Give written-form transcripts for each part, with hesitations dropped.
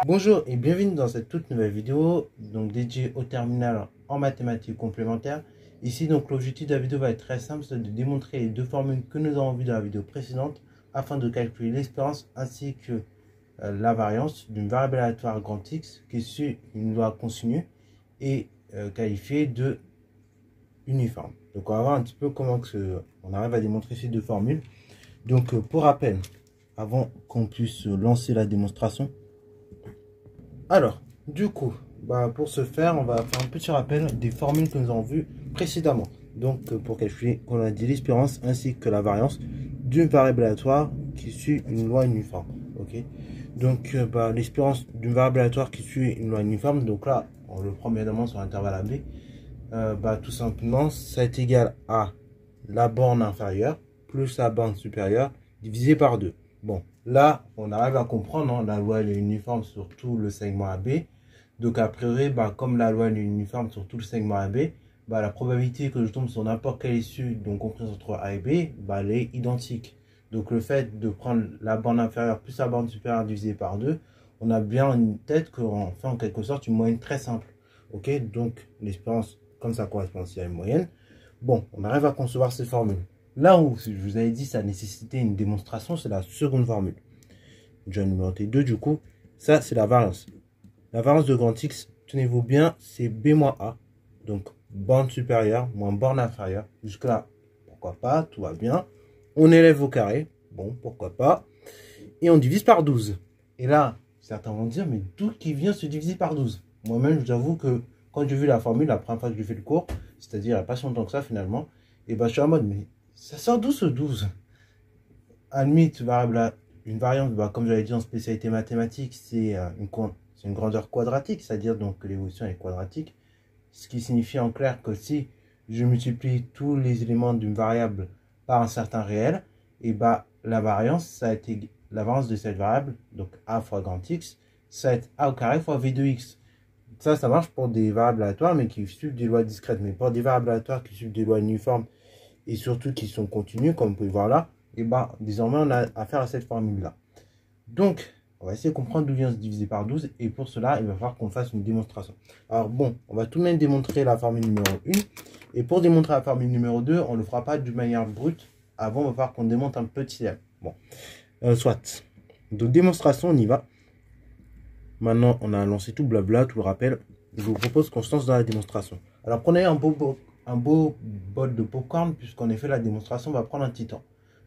Bonjour et bienvenue dans cette toute nouvelle vidéo donc dédiée au terminal en mathématiques complémentaires. Ici donc l'objectif de la vidéo va être très simple, c'est de démontrer les deux formules que nous avons vues dans la vidéo précédente afin de calculer l'espérance ainsi que la variance d'une variable aléatoire grand X qui suit une loi continue et qualifiée de uniforme. Donc on va voir un petit peu comment on arrive à démontrer ces deux formules. Donc pour rappel, avant qu'on puisse lancer la démonstration, alors, du coup, pour ce faire, on va faire un petit rappel des formules que nous avons vues précédemment. Donc, pour calculer, on a dit l'espérance ainsi que la variance d'une variable aléatoire qui suit une loi uniforme. Ok. Donc, l'espérance d'une variable aléatoire qui suit une loi uniforme. Donc là, on le prend bien évidemment sur l'intervalle AB. Tout simplement, ça est égal à la borne inférieure plus la borne supérieure divisé par 2. Bon, là, on arrive à comprendre, hein, la loi elle est uniforme sur tout le segment AB. Donc, a priori, comme la loi elle est uniforme sur tout le segment AB, la probabilité que je tombe sur n'importe quelle issue, donc comprise entre A et B, elle est identique. Donc, le fait de prendre la borne inférieure plus la borne supérieure divisée par 2, on a bien une tête qu'on fait en quelque sorte une moyenne très simple. Ok, donc l'espérance, comme ça correspond aussi à une moyenne. Bon, on arrive à concevoir ces formules. Là où je vous avais dit ça nécessitait une démonstration, c'est la seconde formule. Je vais numéroter 2 du coup. Ça, c'est la variance. La variance de grand X, tenez-vous bien, c'est B moins A. Donc, borne supérieure moins borne inférieure. Jusque-là, pourquoi pas, tout va bien. On élève au carré. Bon, pourquoi pas. Et on divise par 12. Et là, certains vont dire, mais d'où qui vient se diviser par 12? Moi-même, je vous avoue que quand j'ai vu la formule, la première fois que j'ai fait le cours, c'est-à-dire il n'y a pas si longtemps que ça finalement, et je suis en mode, mais ça sort d'où ce 12? À la limite, une variante, comme j'avais dit en spécialité mathématique, c'est une grandeur quadratique, c'est-à-dire donc que l'évolution est quadratique. Ce qui signifie en clair que si je multiplie tous les éléments d'une variable par un certain réel, et la variance, la variance de cette variable, donc a fois grand X, ça va être a au carré fois v de x. Ça marche pour des variables aléatoires, mais qui suivent des lois discrètes. Mais pour des variables aléatoires qui suivent des lois uniformes, et surtout qui sont continues, comme vous pouvez voir là, et désormais on a affaire à cette formule-là. Donc, on va essayer de comprendre d'où vient se diviser par 12, et pour cela, il va falloir qu'on fasse une démonstration. Alors bon, on va tout de même démontrer la formule numéro 1, et pour démontrer la formule numéro 2, on ne le fera pas d'une manière brute. Avant, il va falloir qu'on démontre un petit m. Bon, soit. Donc, démonstration, on y va. Maintenant, on a lancé tout blabla, tout le rappel. Je vous propose qu'on se lance dans la démonstration. Alors, prenez un beau bol de popcorn, puisqu'en effet, la démonstration va prendre un petit temps.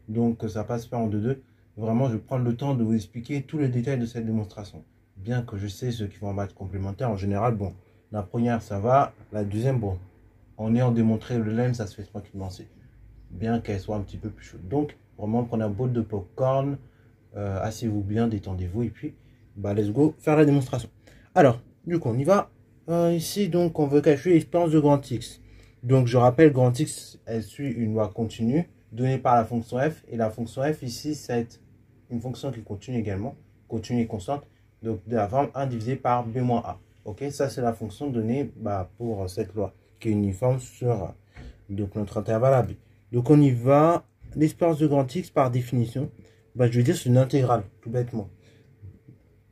Donc, ça passe pas en 2-2. Vraiment, je vais prendre le temps de vous expliquer tous les détails de cette démonstration. Bien que je sais ceux qui vont en maths complémentaire, en général, bon, la première, ça va. La deuxième, bon, en ayant démontré le lemme, ça se fait tranquillement. Bien qu'elle soit un petit peu plus chaude. Donc, vraiment, prenez un bol de popcorn, asseyez-vous bien, détendez-vous, et puis, let's go, faire la démonstration. Alors, du coup, on y va. Ici, donc, on veut calculer l'espérance de grand X. Donc, je rappelle, grand X, elle suit une loi continue donnée par la fonction f. Et la fonction f, ici, c'est une fonction qui continue également, continue et constante, donc de la forme 1 divisé par b moins a. Ok, ça, c'est la fonction donnée pour cette loi, qui est uniforme sur donc, notre intervalle AB. Donc, on y va. L'espérance de grand X, par définition, je vais dire c'est une intégrale, tout bêtement,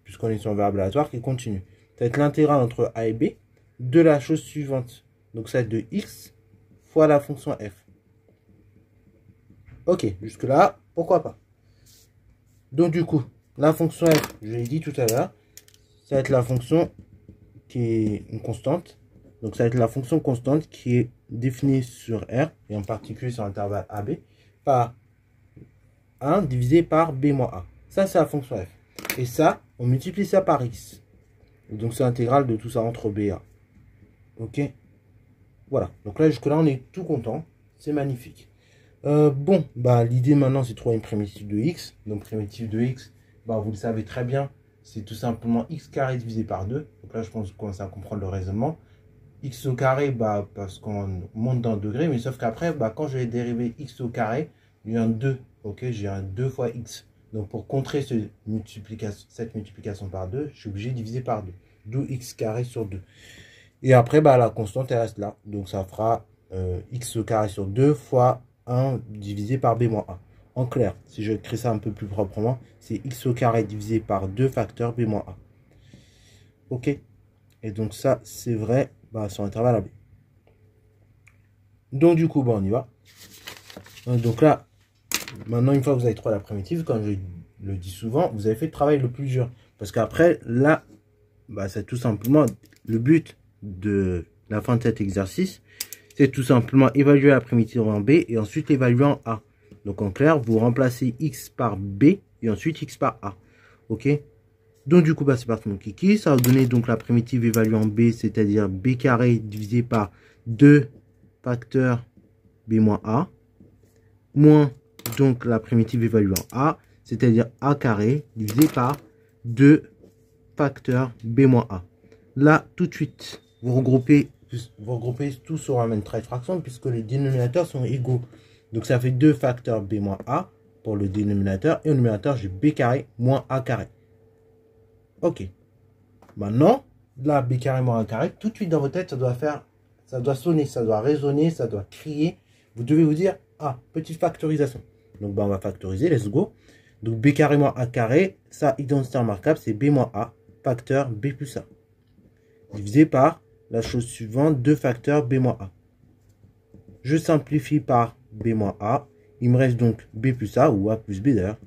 puisqu'on est sur une variable aléatoire qui continue. Ça va être l'intégrale entre a et b de la chose suivante. Donc ça va être de x fois la fonction f. Ok, jusque là, pourquoi pas. Donc du coup, la fonction f, je l'ai dit tout à l'heure, ça va être la fonction qui est une constante. Donc ça va être la fonction constante qui est définie sur R, et en particulier sur l'intervalle AB, par 1 divisé par b moins a. Ça, c'est la fonction f. Et ça, on multiplie ça par x. Donc, c'est l'intégrale de tout ça entre b et a. Ok. Voilà. Donc là, jusque-là, on est tout content. C'est magnifique. L'idée maintenant, c'est de trouver une primitive de x. Donc, primitive de x, vous le savez très bien, c'est tout simplement x carré divisé par 2. Donc là, je pense qu'on commence à comprendre le raisonnement. X au carré, parce qu'on monte dans le degré, mais sauf qu'après, quand je vais dériver x au carré, il y a un 2. Ok, j'ai un 2 fois x. Donc, pour contrer cette multiplication par 2, je suis obligé de diviser par 2. D'où x carré sur 2. Et après, la constante, elle reste là. Donc, ça fera x au carré sur 2 fois 1 divisé par b moins 1. En clair, si je crée ça un peu plus proprement, c'est x au carré divisé par 2 facteurs b moins 1. Ok. Et donc ça, c'est vrai sur l'intervalle AB. Donc du coup, on y va. Donc là, maintenant, une fois que vous avez trouvé la primitive, comme je le dis souvent, vous avez fait le travail le plus dur. Parce qu'après, là, c'est tout simplement le but de la fin de cet exercice. C'est tout simplement évaluer la primitive en B et ensuite l'évaluer en A. Donc en clair, vous remplacez X par B et ensuite X par A. Ok. Donc du coup, c'est parti mon kiki. Ça va donner donc la primitive évaluée en B, c'est-à-dire B carré divisé par 2 facteurs B moins A. Moins donc la primitive évaluée en A, c'est-à-dire A carré divisé par 2 facteurs B moins A. Là, tout de suite, vous regroupez tout sur la même trait de fraction puisque les dénominateurs sont égaux. Donc ça fait 2 facteurs B moins A pour le dénominateur et au numérateur j'ai B carré moins A carré. Ok. Maintenant, là, B carré moins A carré, tout de suite dans votre tête, ça doit sonner, ça doit résonner, ça doit crier. Vous devez vous dire, ah, petite factorisation. Donc on va factoriser, let's go. Donc B carré moins A carré, ça, identité remarquable, c'est B moins A, facteur B plus A. Divisé par la chose suivante, 2 facteurs B moins A. Je simplifie par B moins A. Il me reste donc B plus A, ou A plus B d'ailleurs.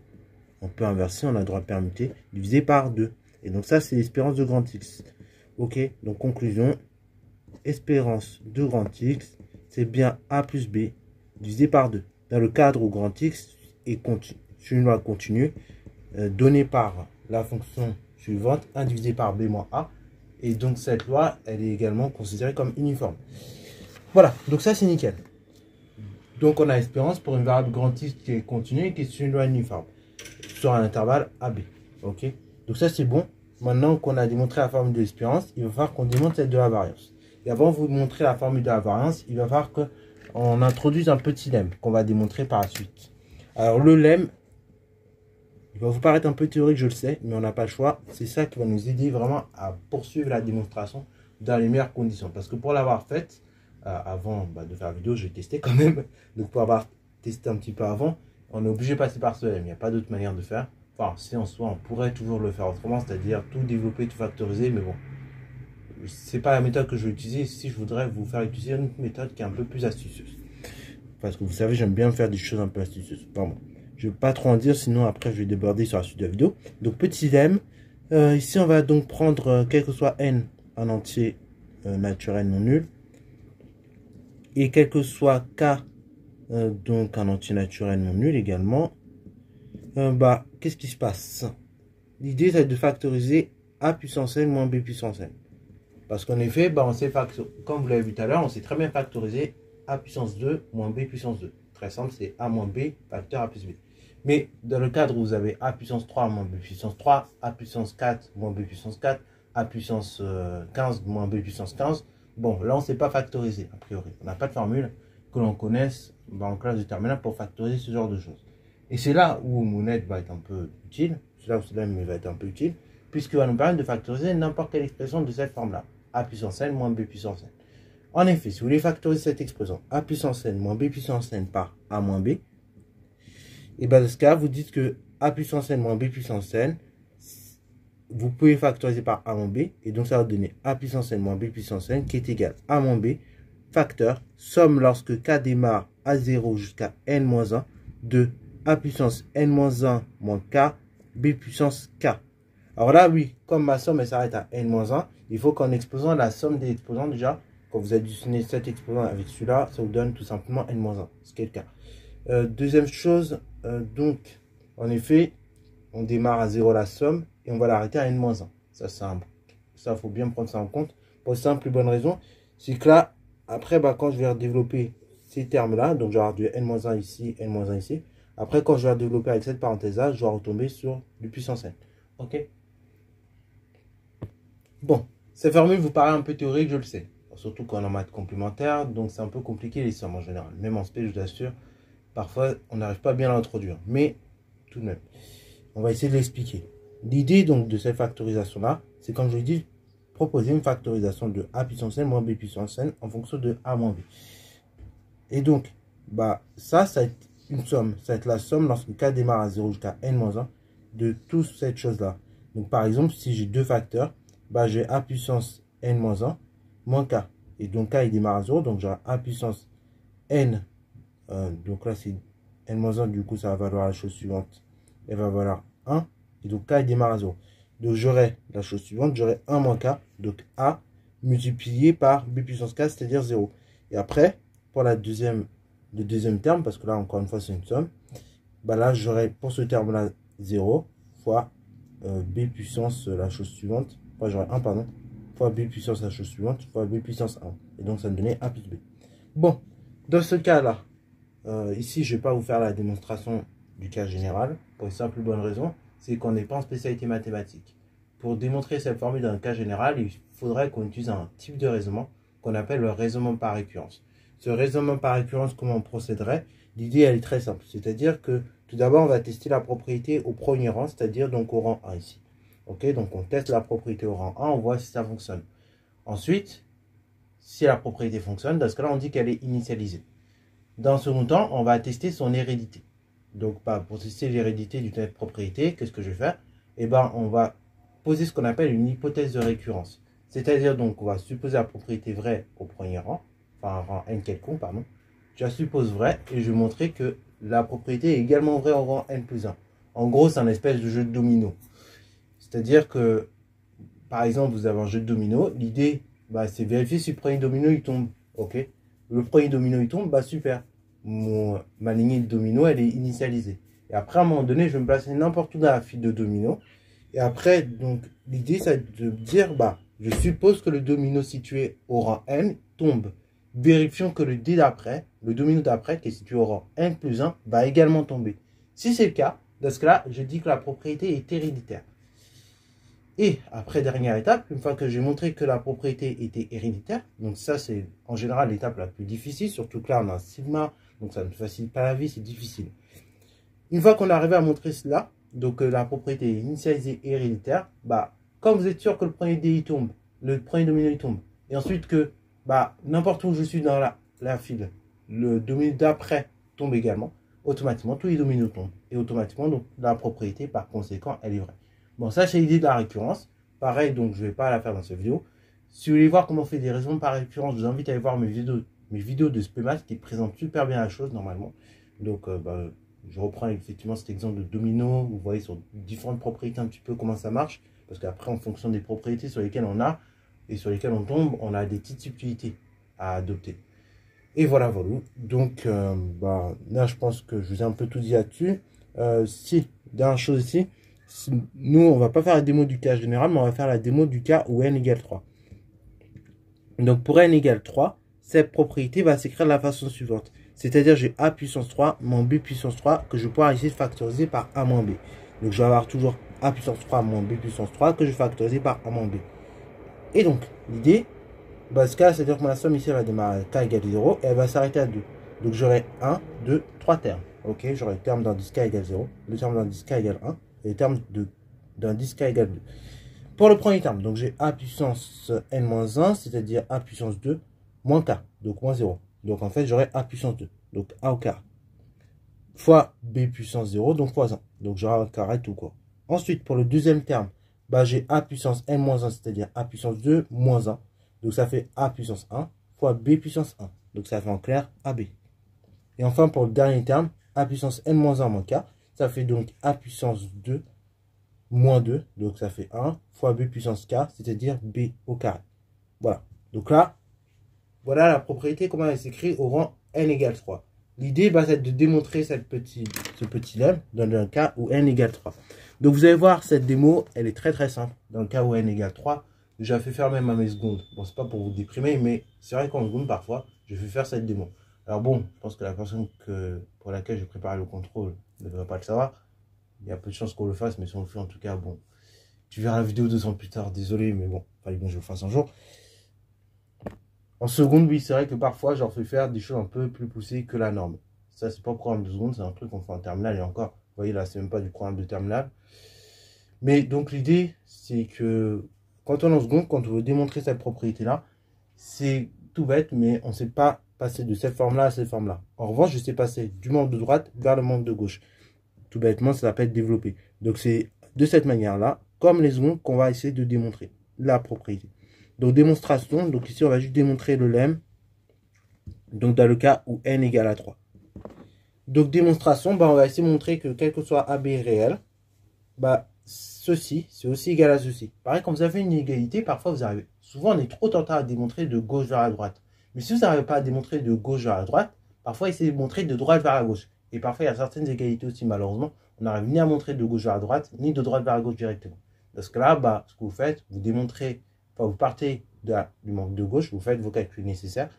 On peut inverser, on a le droit de permuter, divisé par 2. Et donc ça, c'est l'espérance de grand X. Ok, donc conclusion, espérance de grand X, c'est bien A plus B divisé par 2. Dans le cadre où grand X est une loi continue, donnée par la fonction suivante, 1 divisé par B moins A. Et donc cette loi, elle est également considérée comme uniforme. Voilà, donc ça c'est nickel. Donc on a espérance pour une variable grand X qui est continue et qui est une loi uniforme sur un intervalle AB. Ok, donc ça c'est bon. Maintenant qu'on a démontré la formule de l'espérance, il va falloir qu'on démontre celle de la variance. Et avant de vous montrer la formule de la variance, il va falloir qu'on introduise un petit lemme qu'on va démontrer par la suite. Alors le lemme, il va vous paraître un peu théorique, je le sais, mais on n'a pas le choix. C'est ça qui va nous aider vraiment à poursuivre la démonstration dans les meilleures conditions. Parce que pour l'avoir faite, avant de faire la vidéo, je vais tester quand même. Donc pour avoir testé un petit peu avant, on est obligé de passer par ce lemme. Il n'y a pas d'autre manière de faire. Enfin, si en soi, on pourrait toujours le faire autrement, c'est-à-dire tout développer, tout factoriser, mais bon. C'est pas la méthode que je vais utiliser. Si je voudrais vous faire utiliser une méthode qui est un peu plus astucieuse. Parce que vous savez, j'aime bien faire des choses un peu astucieuses. Pardon. Je ne vais pas trop en dire, sinon après je vais déborder sur la suite de la vidéo. Donc petit lemme. Ici, on va donc prendre, quel que soit n, un entier naturel non nul. Et quel que soit k, donc un entier naturel non nul également. Qu'est-ce qui se passe? L'idée, c'est de factoriser a puissance n moins b puissance n. Parce qu'en effet, on sait comme vous l'avez vu tout à l'heure, on sait très bien factoriser a puissance 2 moins b puissance 2. Très simple, c'est a moins b facteur a plus b. Mais dans le cadre où vous avez a puissance 3 moins b puissance 3, a puissance 4 moins b puissance 4, a puissance 15 moins b puissance 15, bon, là on ne sait pas factoriser, a priori. On n'a pas de formule que l'on connaisse en classe de terminale pour factoriser ce genre de choses. Et c'est là où mon aide va être un peu utile, c'est là où cela va être un peu utile, puisqu'il va nous permettre de factoriser n'importe quelle expression de cette forme-là. A puissance n moins b puissance n. En effet, si vous voulez factoriser cette expression a puissance n moins b puissance n par a moins b, et dans ce cas, vous dites que a puissance n moins b puissance n, vous pouvez factoriser par a moins b, et donc ça va donner a puissance n moins b puissance n qui est égal à a moins b, facteur, somme lorsque k démarre à 0 jusqu'à n-1 de a puissance n-1 moins k, b puissance k. Alors là, oui, comme ma somme elle s'arrête à n-1, il faut qu'en exposant la somme des exposants déjà, quand vous additionnez cet exposant avec celui-là, ça vous donne tout simplement n-1, ce qui est le cas. Deuxième chose, donc, en effet, on démarre à 0 la somme et on va l'arrêter à n-1. Ça, faut bien prendre ça en compte. Pour simple et bonne raison, c'est que là, après, quand je vais développer ces termes-là, donc je vais avoir du n-1 ici, n-1 ici. Après, quand je vais développer avec cette parenthèse-là, je vais retomber sur du puissance n. Ok? Bon, cette formule vous paraît un peu théorique, je le sais. Surtout quand on est en maths complémentaire, donc c'est un peu compliqué les sommes en général. Même en SP, je vous assure, parfois on n'arrive pas bien à l'introduire. Mais tout de même, on va essayer de l'expliquer. L'idée donc de cette factorisation-là, c'est comme je l'ai dit, proposer une factorisation de a puissance n moins b puissance n en fonction de a moins b. Et donc, ça va être une somme. Ça va être la somme lorsque k démarre à 0 jusqu'à n-1 de toute cette chose-là. Donc par exemple, si j'ai deux facteurs, bah, j'ai A puissance n-1 moins K. Et donc K il démarre à 0, donc j'aurai A puissance n. Donc là c'est n-1, du coup ça va valoir la chose suivante. Elle va valoir 1. Et donc K il démarre à 0. Donc j'aurai la chose suivante, j'aurai 1 moins K. Donc A multiplié par B puissance K, c'est-à-dire 0. Et après, pour le deuxième terme, parce que là encore une fois c'est une somme, bah là j'aurai pour ce terme-là 0 fois B puissance la chose suivante. Enfin j'aurai 1 pardon. Fois B puissance la chose suivante, fois B puissance 1. Et donc ça me donnait A plus B. Bon, dans ce cas-là, ici je ne vais pas vous faire la démonstration du cas général, pour une simple bonne raison, c'est qu'on n'est pas en spécialité mathématique. Pour démontrer cette formule dans un cas général, il faudrait qu'on utilise un type de raisonnement qu'on appelle le raisonnement par récurrence. Ce raisonnement par récurrence, comment on procéderait? L'idée elle est très simple, c'est-à-dire que tout d'abord on va tester la propriété au premier rang, c'est-à-dire donc au rang 1 ici. Ok, donc on teste la propriété au rang 1, on voit si ça fonctionne. Ensuite, si la propriété fonctionne, dans ce cas-là, on dit qu'elle est initialisée. Dans ce second temps, on va tester son hérédité. Donc, pour tester l'hérédité d'une telle propriété, qu'est-ce que je vais faire? Eh bien, on va poser ce qu'on appelle une hypothèse de récurrence. C'est-à-dire, donc, on va supposer la propriété vraie au premier rang, enfin, un rang n quelconque, pardon. Je la suppose vraie et je vais montrer que la propriété est également vraie au rang n plus 1. En gros, c'est un espèce de jeu de domino. C'est-à-dire que, par exemple, vous avez un jeu de domino. L'idée, c'est vérifier si le premier domino, il tombe. Ok. Le premier domino, il tombe, super. Ma lignée de domino, elle est initialisée. Et après, à un moment donné, je vais me placer n'importe où dans la file de domino. Et après, donc, l'idée, c'est de dire, je suppose que le domino situé au rang n tombe. Vérifions que le dé d'après, le domino d'après, qui est situé au rang n plus 1, va également tomber. Si c'est le cas, dans ce cas-là, je dis que la propriété est héréditaire. Et après, dernière étape, une fois que j'ai montré que la propriété était héréditaire, donc ça c'est en général l'étape la plus difficile, surtout que là on a un sigma, donc ça ne facilite pas la vie, c'est difficile. Une fois qu'on est arrivé à montrer cela, donc la propriété est initialisée et héréditaire, comme vous êtes sûr que le premier dé il tombe, le premier domino il tombe, et ensuite que n'importe où je suis dans la file, le domino d'après tombe également, automatiquement tous les dominos tombent, et automatiquement donc la propriété par conséquent elle est vraie. Bon, ça c'est l'idée de la récurrence. Pareil, donc je ne vais pas la faire dans cette vidéo. Si vous voulez voir comment on fait des raisons par récurrence, je vous invite à aller voir mes vidéos de Spemas qui présentent super bien la chose normalement. Donc je reprends effectivement cet exemple de domino. Vous voyez sur différentes propriétés un petit peu comment ça marche. Parce qu'après, en fonction des propriétés sur lesquelles on a et sur lesquelles on tombe, on a des petites subtilités à adopter. Et voilà. Donc là, je pense que je vous ai un peu tout dit là-dessus. Dernière chose ici. Nous, on va pas faire la démo du cas général, mais on va faire la démo du cas où n égale 3. Donc, pour n égale 3, cette propriété va s'écrire de la façon suivante. C'est-à-dire, j'ai a puissance 3 moins b puissance 3 que je vais pouvoir essayer de factoriser par a moins b. Donc, je vais avoir toujours a puissance 3 moins b puissance 3 que je vais factoriser par a moins b. Et donc, l'idée, ce cas, c'est-à-dire que ma somme ici, elle va démarrer à k égale 0 et elle va s'arrêter à 2. Donc, j'aurai 1, 2, 3 termes. Ok, j'aurai le terme d'indice k égale 0, le terme d'indice k égale 1. Et le terme d'indice k égale 2. Pour le premier terme, donc j'ai a puissance n-1, c'est-à-dire a puissance 2, moins k, donc moins 0. Donc en fait, j'aurai a puissance 2, donc a au carré, fois b puissance 0, donc fois 1. Donc j'aurai un carré tout court. Ensuite, pour le deuxième terme, j'ai a puissance n-1, c'est-à-dire a puissance 2, moins 1. Donc ça fait a puissance 1, fois b puissance 1. Donc ça fait en clair ab. Et enfin, pour le dernier terme, a puissance n-1 moins k. Ça fait donc a puissance 2 moins 2, donc ça fait 1 fois b puissance k, c'est-à-dire b au carré. Voilà. Donc là, voilà la propriété, comment elle s'écrit au rang n égale 3. L'idée, c'est de démontrer ce petit lemme dans le cas où n égale 3. Donc vous allez voir, cette démo, elle est très très simple. Dans le cas où n égale 3, j'ai fait faire même à mes secondes. Bon, c'est pas pour vous déprimer, mais c'est vrai qu'en seconde, parfois, je fais faire cette démo. Alors bon, je pense que la personne pour laquelle j'ai préparé le contrôle ne devrait pas le savoir. Il y a peu de chances qu'on le fasse, mais si on le fait en tout cas, bon. Tu verras la vidéo 2 ans plus tard, désolé, mais bon, fallait bien que je le fasse un jour. En seconde, oui, c'est vrai que parfois, j'en fais faire des choses un peu plus poussées que la norme. Ça, c'est pas le programme de seconde, c'est un truc qu'on fait en terminale, et encore, vous voyez là, c'est même pas du programme de terminale. Mais donc l'idée, c'est que quand on est en seconde, quand on veut démontrer cette propriété-là, c'est tout bête, mais on ne sait pas passer de cette forme-là à cette forme-là. En revanche, je sais passer du membre de droite vers le membre de gauche. Tout bêtement, ça s'appelle développer. Donc c'est de cette manière-là, comme les secondes, qu'on va essayer de démontrer. la propriété. Donc démonstration, donc ici on va juste démontrer le lemme, donc dans le cas où n égale à 3. Donc démonstration, bah, on va essayer de montrer que quel que soit AB réel, bah, ceci, c'est aussi égal à ceci. Pareil, quand vous avez une égalité, parfois vous arrivez. Souvent, on est trop tenté à démontrer de gauche vers la droite. Mais si vous n'arrivez pas à démontrer de gauche vers la droite, parfois essayez de montrer de droite vers la gauche. Et parfois, il y a certaines égalités aussi, malheureusement, on n'arrive ni à montrer de gauche vers la droite, ni de droite vers la gauche directement. Parce que là, bah, ce que vous faites, vous démontrez, enfin, vous partez du membre de gauche, vous faites vos calculs nécessaires,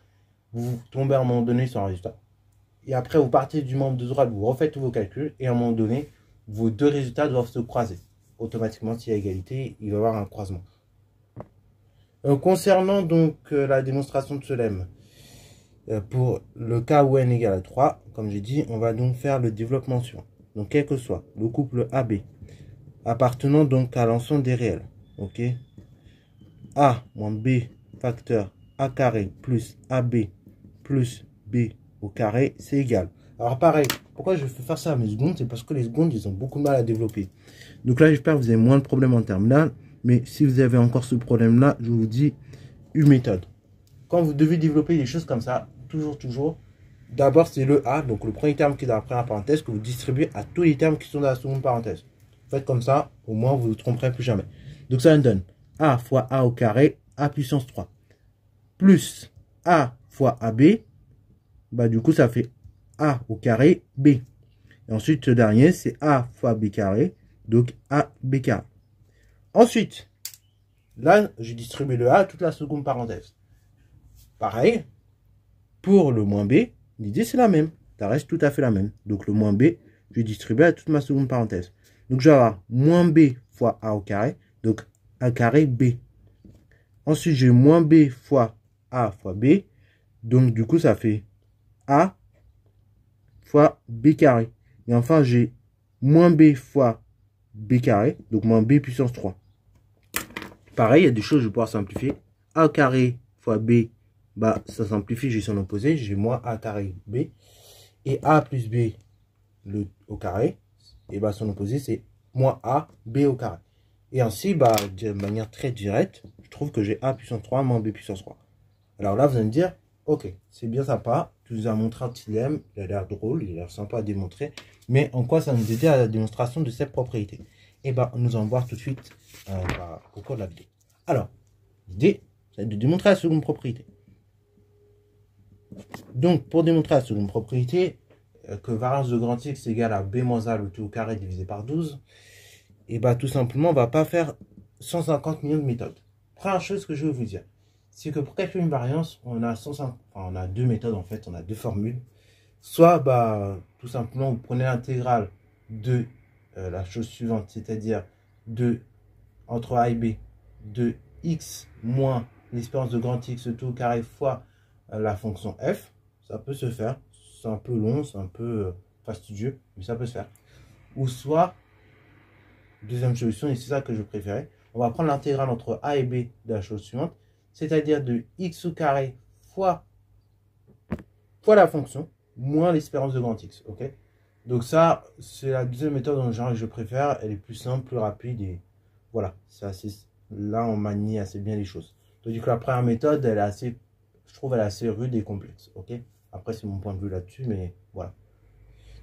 vous tombez à un moment donné sur un résultat. Et après, vous partez du membre de droite, vous refaites tous vos calculs, et à un moment donné, vos deux résultats doivent se croiser. Automatiquement, s'il y a égalité, il va y avoir un croisement. Concernant donc la démonstration de ce lemme, pour le cas où n égale à 3, comme j'ai dit, on va donc faire le développement suivant. Donc, quel que soit le couple AB, appartenant donc à l'ensemble des réels, ok, A moins B facteur A carré plus AB plus B au carré, c'est égal. Alors pareil, pourquoi je fais faire ça à mes secondes, c'est parce que les secondes, ils ont beaucoup de mal à développer. Donc là, j'espère que vous avez moins de problèmes en terminale. Mais si vous avez encore ce problème-là, je vous dis une méthode. Quand vous devez développer des choses comme ça, toujours, d'abord c'est le A, donc le premier terme qui est dans la première parenthèse, que vous distribuez à tous les termes qui sont dans la seconde parenthèse. Faites comme ça, au moins vous ne vous tromperez plus jamais. Donc ça me donne A fois A au carré, A puissance 3. Plus A fois AB, bah du coup ça fait A au carré, B. Et ensuite ce dernier c'est A fois B carré, donc A, B carré. Ensuite, là, j'ai distribué le A à toute la seconde parenthèse. Pareil, pour le moins B, l'idée c'est la même. Ça reste tout à fait la même. Donc le moins B, je vais distribuer à toute ma seconde parenthèse. Donc je vais avoir moins B fois A au carré, donc A carré B. Ensuite, j'ai moins B fois A fois B. Donc du coup, ça fait A fois B carré. Et enfin, j'ai moins B fois B carré, donc moins B puissance 3. Pareil, il y a des choses, je vais pouvoir simplifier. A carré fois B, bah, ça simplifie, j'ai son opposé. J'ai moins A carré B. Et A plus B au carré, et bah, son opposé, c'est moins A B au carré. Et ainsi, bah, de manière très directe, je trouve que j'ai A puissance 3 moins B puissance 3. Alors là, vous allez me dire, ok, c'est bien sympa. Tu nous as montré un petit lemme, il a l'air drôle, il a l'air sympa à démontrer. Mais en quoi ça nous aide à la démonstration de cette propriété? Et bah, nous allons voir tout de suite au cours de la vidéo. Alors, l'idée, c'est de démontrer la seconde propriété. Donc, pour démontrer la seconde propriété, que variance de grand X égale à B moins A le tout au carré divisé par 12, et bah tout simplement, on va pas faire 150 millions de méthodes. Première chose que je veux vous dire, c'est que pour calculer une variance, on a deux méthodes en fait, on a deux formules. Soit, bah, tout simplement, vous prenez l'intégrale de la chose suivante, c'est-à-dire de entre A et B, de x moins l'espérance de grand X tout au carré fois la fonction f. Ça peut se faire. C'est un peu long, c'est un peu fastidieux, mais ça peut se faire. Ou soit, deuxième solution, et c'est ça que je préférais, on va prendre l'intégrale entre A et B de la chose suivante, c'est-à-dire de x au carré fois la fonction, moins l'espérance de grand X. Ok. Donc ça, c'est la deuxième méthode en général que je préfère. Elle est plus simple, plus rapide et voilà. C'est assez, là, on manie assez bien les choses. Tandis que la première méthode, elle est assez, je trouve, elle est assez rude et complexe. Ok. Après, c'est mon point de vue là-dessus, mais voilà.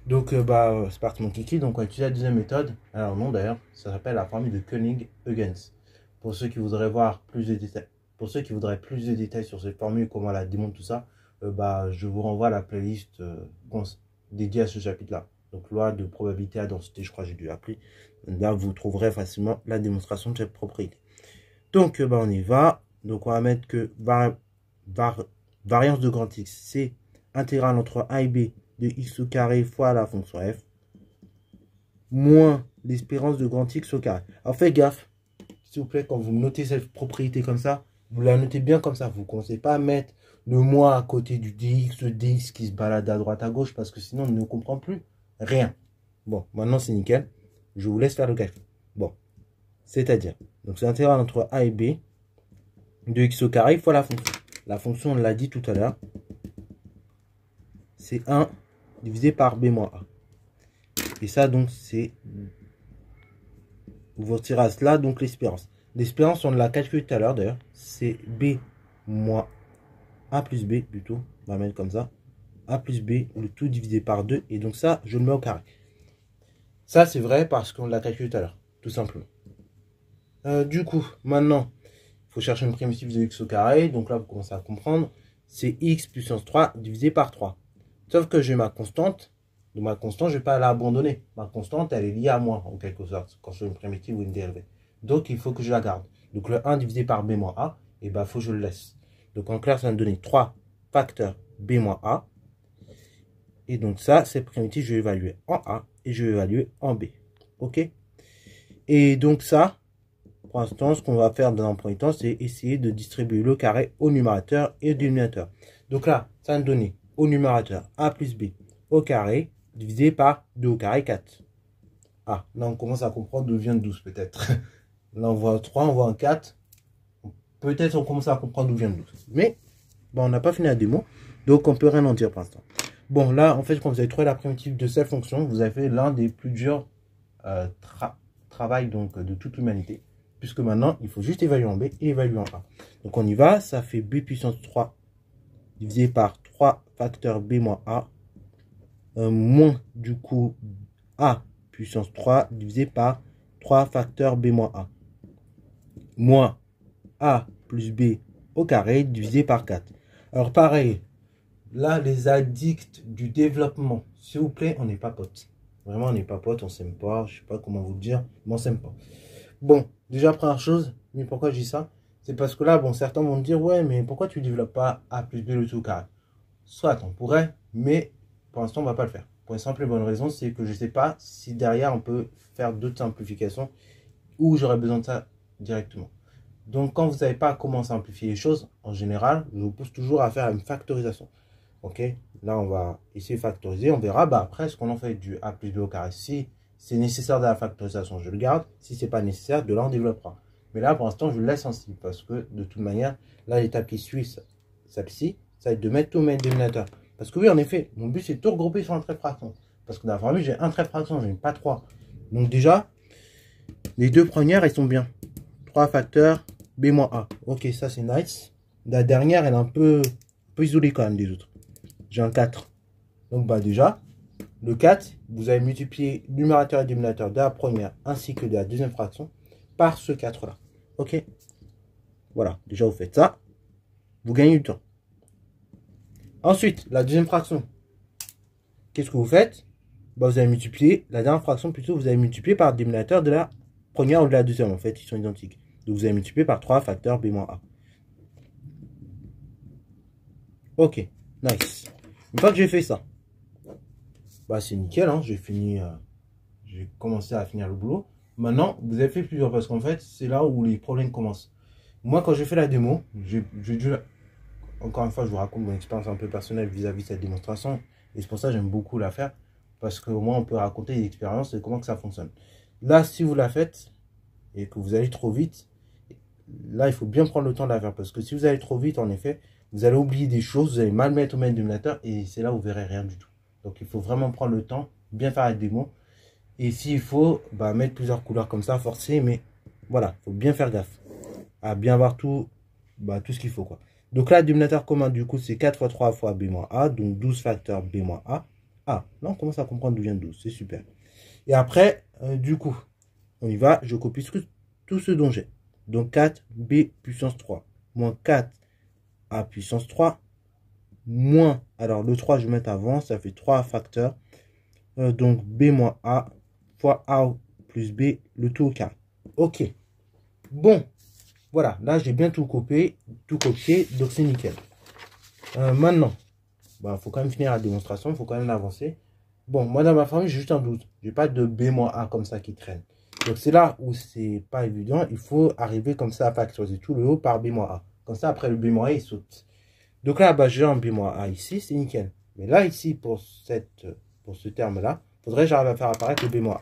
Donc, bah, c'est parti mon kiki. Donc, on va utiliser la deuxième méthode. Alors, non, d'ailleurs, ça s'appelle la formule de Koenig-Huygens. Pour ceux qui voudraient voir plus de détails, pour ceux qui voudraient plus de détails sur cette formule, comment elle démontre tout ça, bah, je vous renvoie à la playlist dédiée à ce chapitre-là. Donc, loi de probabilité à densité, je crois que j'ai dû l'appeler. Là, vous trouverez facilement la démonstration de cette propriété. Donc, bah, on y va. Donc, on va mettre que variance de grand X, c'est intégrale entre A et B de x au carré fois la fonction f, moins l'espérance de grand X au carré. Alors, faites gaffe, s'il vous plaît, quand vous notez cette propriété comme ça, vous la notez bien comme ça. Vous ne commencez pas à mettre le moins à côté du dx, le dx qui se balade à droite à gauche, parce que sinon on ne comprend plus rien. Bon, maintenant c'est nickel. Je vous laisse faire le calcul. Bon, c'est-à-dire, donc c'est l'intégrale entre a et b de x au carré fois la fonction. La fonction, on l'a dit tout à l'heure, c'est 1 divisé par b moins a. Et ça, donc, c'est, vous retirez à cela, donc l'espérance. L'expérience, on l'a calculé tout à l'heure d'ailleurs. C'est B moins A plus B plutôt. On va mettre comme ça. A plus B, le tout divisé par 2. Et donc ça, je le mets au carré. Ça, c'est vrai parce qu'on l'a calculé tout à l'heure. Tout simplement. Du coup, maintenant, il faut chercher une primitive de x au carré. Donc là, vous commencez à comprendre. C'est x puissance 3 divisé par 3. Sauf que j'ai ma constante. Donc ma constante, je ne vais pas l'abandonner. Ma constante, elle est liée à moi, en quelque sorte, quand c'est une primitive ou une dérivée. Donc il faut que je la garde. Donc le 1 divisé par b moins a, et il faut que je le laisse. Donc en clair, ça va me donner 3 facteurs b moins a. Et donc ça, cette primitive, je vais évaluer en a et je vais évaluer en b. Ok? Et donc ça, pour l'instant, ce qu'on va faire dans un premier temps, c'est essayer de distribuer le carré au numérateur et au dénominateur. Donc là, ça va me donner au numérateur a plus b au carré divisé par 2 au carré 4. Ah, là on commence à comprendre d'où vient 12 peut-être. Là on voit 3, on voit un 4. Peut-être on commence à comprendre d'où vient 12. Mais bon, on n'a pas fini la démo, donc on peut rien en dire pour l'instant. Bon, là en fait, quand vous avez trouvé la primitive de cette fonction, vous avez fait l'un des plus durs travail donc, de toute l'humanité. Puisque maintenant, il faut juste évaluer en b et évaluer en a. Donc on y va, ça fait b puissance 3 divisé par 3 facteurs b moins a. Moins du coup a puissance 3 divisé par 3 facteurs b moins a. Moins a plus b au carré divisé par 4. Alors pareil, là les addicts du développement, s'il vous plaît, on n'est pas potes. Vraiment, on n'est pas potes, on s'aime pas, je sais pas comment vous le dire, mais on s'aime pas. Bon, déjà première chose, mais pourquoi je dis ça? C'est parce que là, bon, certains vont me dire, ouais, mais pourquoi tu développes pas a plus b le tout au carré? Soit on pourrait, mais pour l'instant, on va pas le faire. Pour une simple et bonne raison, c'est que je ne sais pas si derrière, on peut faire d'autres simplifications ou j'aurais besoin de ça directement. Donc, quand vous ne savez pas comment simplifier les choses, en général, je vous pousse toujours à faire une factorisation. Ok, là, on va essayer de factoriser. On verra après ce qu'on en fait du a plus b au carré. Si c'est nécessaire de la factorisation, je le garde. Si ce n'est pas nécessaire, de là, on développera. Mais là, pour l'instant, je le laisse ainsi parce que de toute manière, là, l'étape qui suit, celle-ci, ça va être de mettre tout mes dénominateurs. Parce que oui, en effet, mon but, c'est de tout regrouper sur un trait de fraction. Parce que dans la formule, j'ai un trait de fraction, je n'ai pas 3. Donc déjà, les deux premières, elles sont bien. 3 facteurs b moins a. Ok, ça, c'est nice. La dernière, elle est un peu isolée quand même des autres. J'ai un 4. Donc déjà, le 4, vous avez multiplié le numérateur et le dénominateur de la première ainsi que de la deuxième fraction par ce 4-là. Ok? Voilà, déjà, vous faites ça. Vous gagnez du temps. Ensuite, la deuxième fraction. Qu'est-ce que vous faites? Vous allez multiplier, la dernière fraction plutôt, vous allez multiplier par le dénominateur de la première ou de la deuxième. En fait, ils sont identiques. Donc, vous allez multiplier par 3 facteurs b moins a. Ok, nice. Une fois que j'ai fait ça, c'est nickel. Hein, j'ai fini, j'ai commencé à finir le boulot. Maintenant, vous avez fait plusieurs parce qu'en fait, c'est là où les problèmes commencent. Moi, quand j'ai fait la démo, j'ai dû... Encore une fois, je vous raconte mon expérience un peu personnelle vis-à-vis de cette démonstration. Et c'est pour ça que j'aime beaucoup la faire. Parce qu'au moins, on peut raconter des expériences et comment que ça fonctionne. Là, si vous la faites et que vous allez trop vite, là, il faut bien prendre le temps de la faire. Parce que si vous allez trop vite, en effet, vous allez oublier des choses, vous allez mal mettre au même dénominateur et c'est là où vous verrez rien du tout. Donc, il faut vraiment prendre le temps, bien faire la démo. Et s'il faut, mettre plusieurs couleurs comme ça, forcer. Mais voilà, il faut bien faire gaffe à bien voir tout, tout ce qu'il faut, quoi. Donc là, le dénominateur commun, du coup, c'est 4 fois 3 fois b moins a. Donc 12 facteurs b moins a. Ah, là, on commence à comprendre d'où vient 12. C'est super. Et après, du coup, on y va. Je copie tout ce dont j'ai. Donc 4b puissance 3. Moins 4a puissance 3. Moins, alors le 3, je vais mettre avant. Ça fait 3 facteurs. Donc b moins a fois a plus b, le tout au carré. Ok. Bon. Voilà, là j'ai bien tout copié, donc c'est nickel. Maintenant, faut quand même finir la démonstration, il faut quand même l'avancer. Bon, moi dans ma formule, j'ai juste un 12. J'ai pas de b-a comme ça qui traîne. Donc c'est là où c'est pas évident. Il faut arriver comme ça à factoriser tout le haut par b-a. Comme ça, après le b-a, il saute. Donc là, j'ai un b-a ici, c'est nickel. Mais là, ici, pour ce terme-là, il faudrait que j'arrive à faire apparaître le b-a.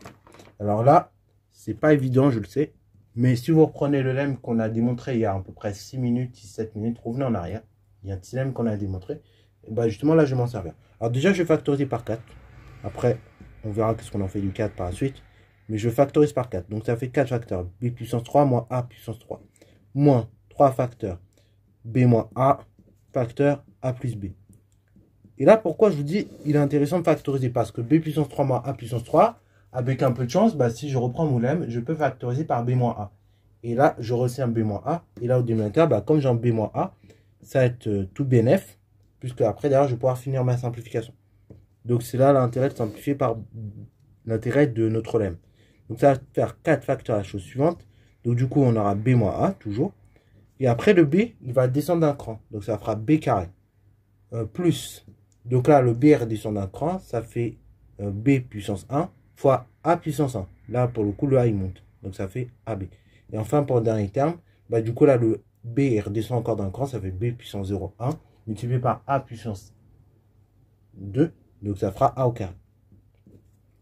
Alors là, c'est pas évident, je le sais. Mais si vous reprenez le lemme qu'on a démontré il y a à peu près 6 minutes, 7 minutes, revenez en arrière. Il y a un petit lemme qu'on a démontré. Et justement, là, je vais m'en servir. Alors déjà, je vais factoriser par 4. Après, on verra qu'est-ce qu'on en fait du 4 par la suite. mais je factorise par 4. Donc ça fait 4 facteurs b puissance 3 moins a puissance 3. Moins 3 facteurs b moins a facteur a plus b. Et là, pourquoi je vous dis il est intéressant de factoriser? Parce que b puissance 3 moins a puissance 3, avec un peu de chance, bah, si je reprends mon lemme, je peux factoriser par b moins a. Et là, je retiens b moins a. Et là, au dénominateur, bah, comme j'ai un b moins a, ça va être tout BNF, puisque après, derrière, je vais pouvoir finir ma simplification. Donc, c'est là l'intérêt de simplifier par l'intérêt de notre lemme. Donc, ça va faire 4 facteurs la chose suivante. Donc, du coup, on aura b moins a, toujours. Et après, le b, il va descendre d'un cran. Donc, ça fera b carré. Plus, donc là, le b redescend d'un cran. Ça fait b puissance 1 fois a puissance 1. Là, pour le coup, le a, il monte. Donc, ça fait ab. Et enfin, pour le dernier terme, bah, du coup, là, le b redescend encore d'un cran. Ça fait b puissance 0, 1. Multiplié par a puissance 2. Donc, ça fera a au carré.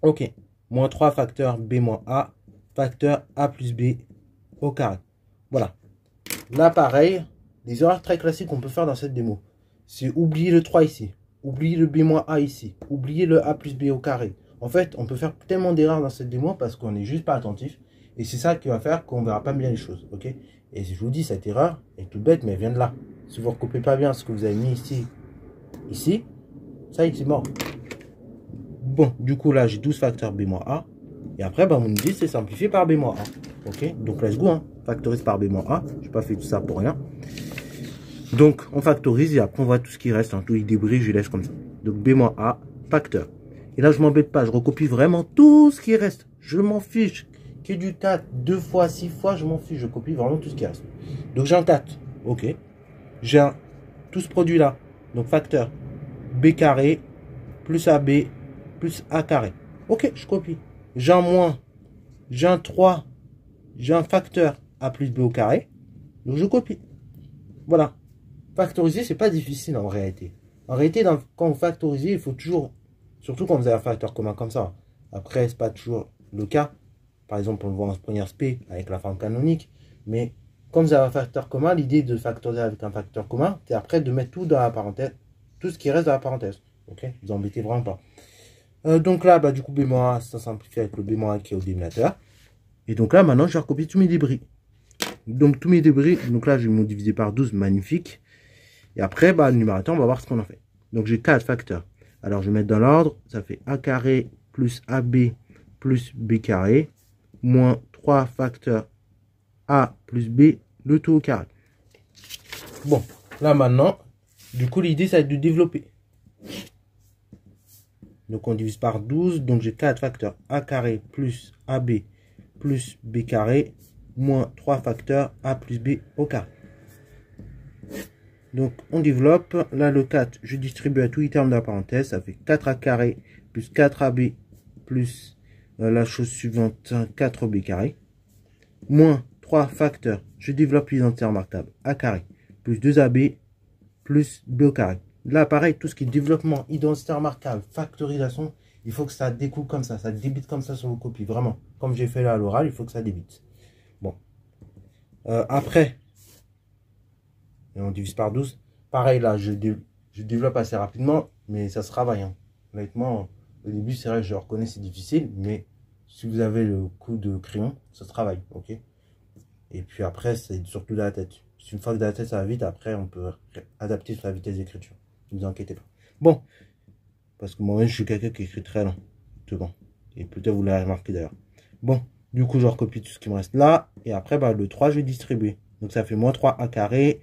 Ok. Moins 3 facteur b moins a facteur a plus b au carré. Voilà. Là, pareil, les erreurs très classiques qu'on peut faire dans cette démo, c'est oublier le 3 ici, oublier le b moins a ici, oublier le a plus b au carré. En fait, on peut faire tellement d'erreurs dans cette démo parce qu'on n'est juste pas attentif. Et c'est ça qui va faire qu'on ne verra pas bien les choses. Ok? Et je vous dis, cette erreur est toute bête, mais elle vient de là. Si vous ne recoupez pas bien ce que vous avez mis ici, ça y est, c'est mort. Bon, du coup, là, j'ai 12 facteurs b moins a. Et après, bah, mon idée, c'est simplifié par b moins a. Ok? Donc, let's go, hein. Factorise par b moins a. Je n'ai pas fait tout ça pour rien. Donc, on factorise et après, on voit tout ce qui reste. Hein. Tous les débris, je les laisse comme ça. Donc, b moins a, facteur. Et là, je m'embête pas. Je recopie vraiment tout ce qui reste. Je m'en fiche. Qu'il y ait du 4, 2 fois, 6 fois, je m'en fiche. Je copie vraiment tout ce qui reste. Donc, j'ai un 4. Ok. J'ai tout ce produit-là. Donc, facteur b carré plus ab plus a carré. Ok, je copie. J'ai un moins. J'ai un 3. J'ai un facteur a plus b au carré. Donc, je copie. Voilà. Factoriser, c'est pas difficile en réalité. En réalité, quand vous factorisez, il faut toujours, surtout quand vous avez un facteur commun comme ça. Après, c'est pas toujours le cas. Par exemple, on le voit en première spé avec la forme canonique. Mais quand vous avez un facteur commun, l'idée de factoriser avec un facteur commun, c'est après de mettre tout dans la parenthèse, tout ce qui reste dans la parenthèse. Ok, vous embêtez vraiment pas. Donc là, bah, du coup, b-a, ça simplifie avec le b-a qui est au dénominateur. Et donc là, maintenant, je vais recopier tous mes débris. Donc, tous mes débris, donc là, je vais me diviser par 12, magnifique. Et après, bah, le numérateur, on va voir ce qu'on en fait. Donc, j'ai 4 facteurs. Alors, je vais mettre dans l'ordre. Ça fait a carré plus ab plus b carré moins 3 facteurs a plus b, le tout au carré. Bon, là, maintenant, du coup, l'idée, ça va être de développer. Donc, on divise par 12. Donc, j'ai 4 facteurs a carré plus ab plus b carré moins 3 facteurs a plus b au carré. Donc, on développe. Là, le 4, je distribue à tous les termes de la parenthèse. Ça fait 4a carré plus 4ab plus la chose suivante, 4b carré. Moins 3 facteurs. Je développe l'identité remarquable. A carré plus 2ab plus b au carré. Là, pareil, tout ce qui est développement, identité remarquable, factorisation, il faut que ça découpe comme ça débite comme ça sur vos copies. Vraiment, comme j'ai fait là à l'oral, il faut que ça débite. Bon. Après, et on divise par 12. Pareil, là, je développe assez rapidement, mais ça se travaille. Hein. Honnêtement, au début, c'est vrai, je reconnais, c'est difficile, mais si vous avez le coup de crayon, ça se travaille, ok? Et puis après, c'est surtout de la tête. Si une fois que de la tête, ça va vite, après, on peut adapter sur la vitesse d'écriture. Ne vous inquiétez pas. Bon, parce que moi-même, je suis quelqu'un qui écrit très lent. Et peut-être vous l'avez remarqué d'ailleurs. Bon, du coup, je recopie tout ce qui me reste là. Et après, bah, le 3, je vais distribuer. Donc, ça fait moins 3a carré.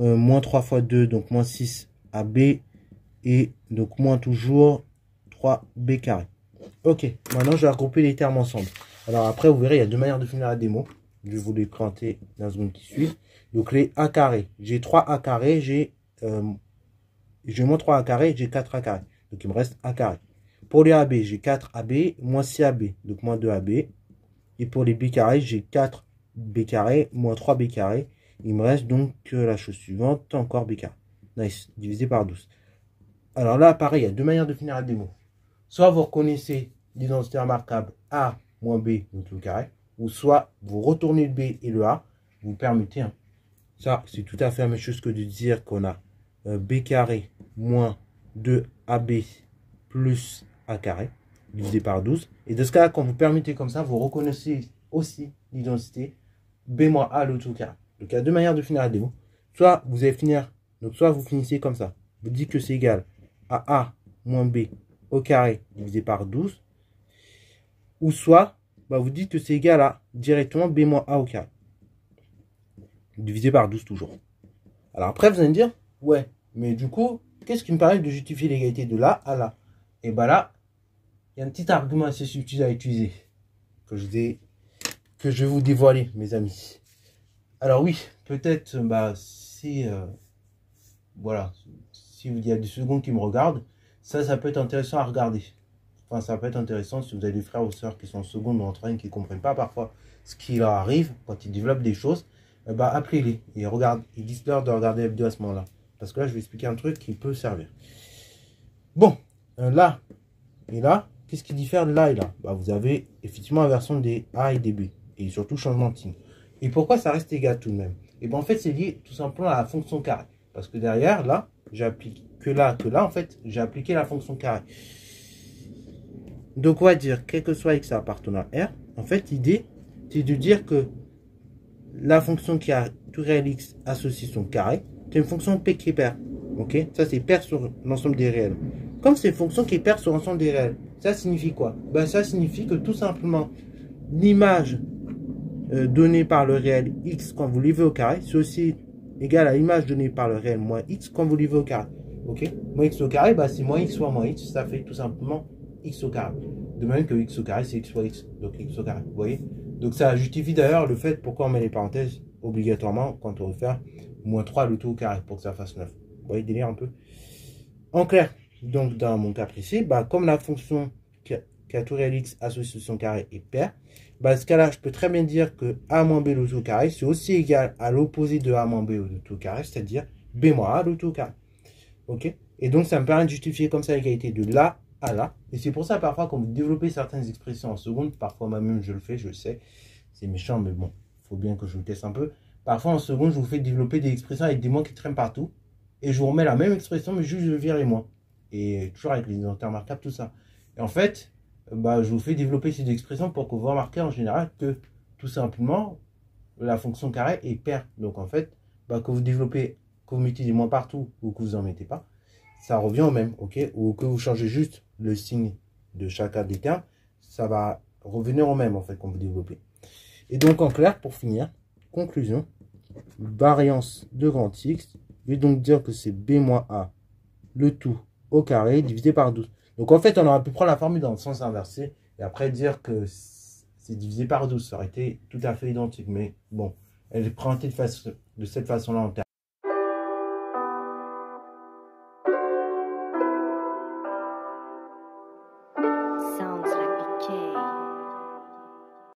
Moins 3 fois 2, donc moins 6 AB, et donc moins toujours 3B carré. Ok, maintenant je vais regrouper les termes ensemble. Alors après, vous verrez, il y a deux manières de finir la démo. Je vais vous les présenter dans la seconde qui suit. Donc les A carré, j'ai 3A carré, j'ai moins 3A carré, j'ai 4A carré. Donc il me reste A carré. Pour les AB, j'ai 4AB, moins 6AB, donc moins 2AB. Et pour les B carré, j'ai 4B carré, moins 3B carré. Il me reste donc la chose suivante, encore b carré. Nice, divisé par 12. Alors là, pareil, il y a deux manières de finir la démo. Soit vous reconnaissez l'identité remarquable A moins B, donc le carré, ou soit vous retournez le B et le A, vous permettez. Hein. Ça, c'est tout à fait la même chose que de dire qu'on a B carré moins 2AB plus A carré. divisé par 12. Et de ce cas-là, quand vous permettez comme ça, vous reconnaissez aussi l'identité B moins A le tout carré. Donc il y a deux manières de finir la démo. Soit vous allez finir, donc soit vous finissez comme ça. Vous dites que c'est égal à A moins B au carré divisé par 12. Ou soit, vous dites que c'est égal à directement B moins A au carré. Divisé par 12 toujours. Alors après, vous allez me dire, ouais, mais du coup, qu'est-ce qui me permet de justifier l'égalité de là à là? Et là, il y a un petit argument assez subtil à utiliser que je vais vous dévoiler, mes amis. Alors oui, peut-être, si il y a des secondes qui me regardent, ça peut être intéressant à regarder. Enfin, ça peut être intéressant si vous avez des frères ou sœurs qui sont en seconde ou en troisième qui ne comprennent pas parfois ce qui leur arrive quand ils développent des choses. Appelez-les et dites-leur de regarder la vidéo à ce moment-là. Parce que là, je vais expliquer un truc qui peut servir. Bon, là et là, qu'est-ce qui diffère de là et là? Vous avez effectivement inversion des A et des B. Et surtout changement de signe. Et pourquoi ça reste égal tout de même? Et en fait, c'est lié tout simplement à la fonction carré. Parce que derrière, là, j'applique que là, en fait, j'ai appliqué la fonction carré. Donc, on va dire, quel que soit x appartenant à R, en fait, l'idée, c'est de dire que la fonction qui a tout réel x associé son carré, c'est une fonction P qui est paire. Ok? Ça, c'est paire sur l'ensemble des réels. Comme c'est une fonction qui est paire sur l'ensemble des réels, ça signifie quoi? Ça signifie que tout simplement, l'image donnée par le réel x quand vous l'élevez au carré, c'est aussi égal à l'image donnée par le réel moins x quand vous l'élevez au carré. Ok? Moins x au carré, c'est moins x fois moins x, ça fait tout simplement x au carré. De même que x au carré, c'est x fois x, donc x au carré. Vous voyez? Donc ça justifie d'ailleurs le fait pourquoi on met les parenthèses obligatoirement quand on veut faire moins 3 le tout au carré pour que ça fasse 9. Vous voyez le délire un peu? En clair, donc dans mon cas précis, comme la fonction qui a tout réel x associé son carré est paire, dans ce cas-là, je peux très bien dire que a moins b le tout au carré, c'est aussi égal à l'opposé de a moins b le tout au carré, c'est-à-dire b moins a le tout au carré. Ok? Et donc ça me permet de justifier comme ça l'égalité de là à là. Et c'est pour ça, parfois, quand vous développez certaines expressions en seconde, parfois moi-même je le fais, je le sais, c'est méchant, mais bon, il faut bien que je vous teste un peu. Parfois, en seconde, je vous fais développer des expressions avec des moins qui traînent partout, et je vous remets la même expression, mais juste je vire les moins. Et toujours avec les identités remarquables, tout ça. Et en fait, je vous fais développer ces expressions pour que vous remarquez en général que, tout simplement, la fonction carré est paire. Donc, en fait, que vous développez, que vous mettez des moins partout, ou que vous n'en mettez pas, ça revient au même, ok? Ou que vous changez juste le signe de chacun des termes, ça va revenir au même, en fait, quand vous développez. Et donc, en clair, pour finir, conclusion, variance de grand X, je vais donc dire que c'est B moins A, le tout au carré, divisé par 12. Donc, en fait, on aurait pu prendre la formule dans le sens inversé, et après dire que c'est divisé par 12, ça aurait été tout à fait identique. Mais bon, elle est présentée de cette façon-là en termes.